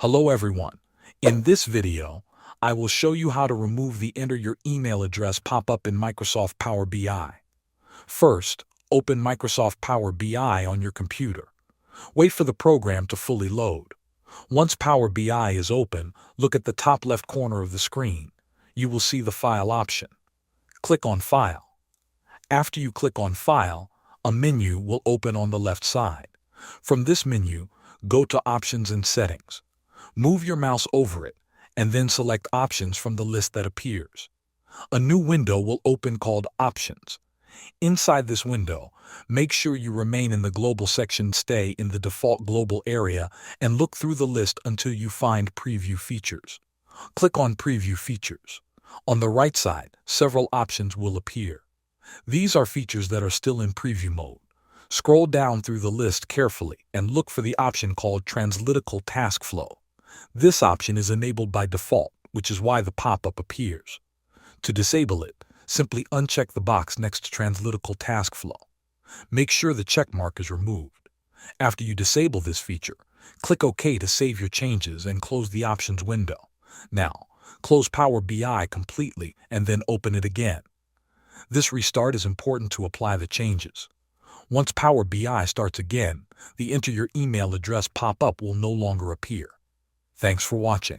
Hello everyone. In this video, I will show you how to remove the Enter Your Email Address pop-up in Microsoft Power BI. First, open Microsoft Power BI on your computer. Wait for the program to fully load. Once Power BI is open, look at the top left corner of the screen. You will see the File option. Click on File. After you click on File, a menu will open on the left side. From this menu, go to Options and Settings. Move your mouse over it, and then select Options from the list that appears. A new window will open called Options. Inside this window, make sure you remain in the Global section, stay in the default global area, and look through the list until you find Preview Features. Click on Preview Features. On the right side, several options will appear. These are features that are still in preview mode. Scroll down through the list carefully and look for the option called Translytical Task Flow. This option is enabled by default, which is why the pop-up appears. To disable it, simply uncheck the box next to Translytical Task Flow. Make sure the check mark is removed. After you disable this feature, click OK to save your changes and close the options window. Now, close Power BI completely and then open it again. This restart is important to apply the changes. Once Power BI starts again, the Enter Your Email Address pop-up will no longer appear. Thanks for watching.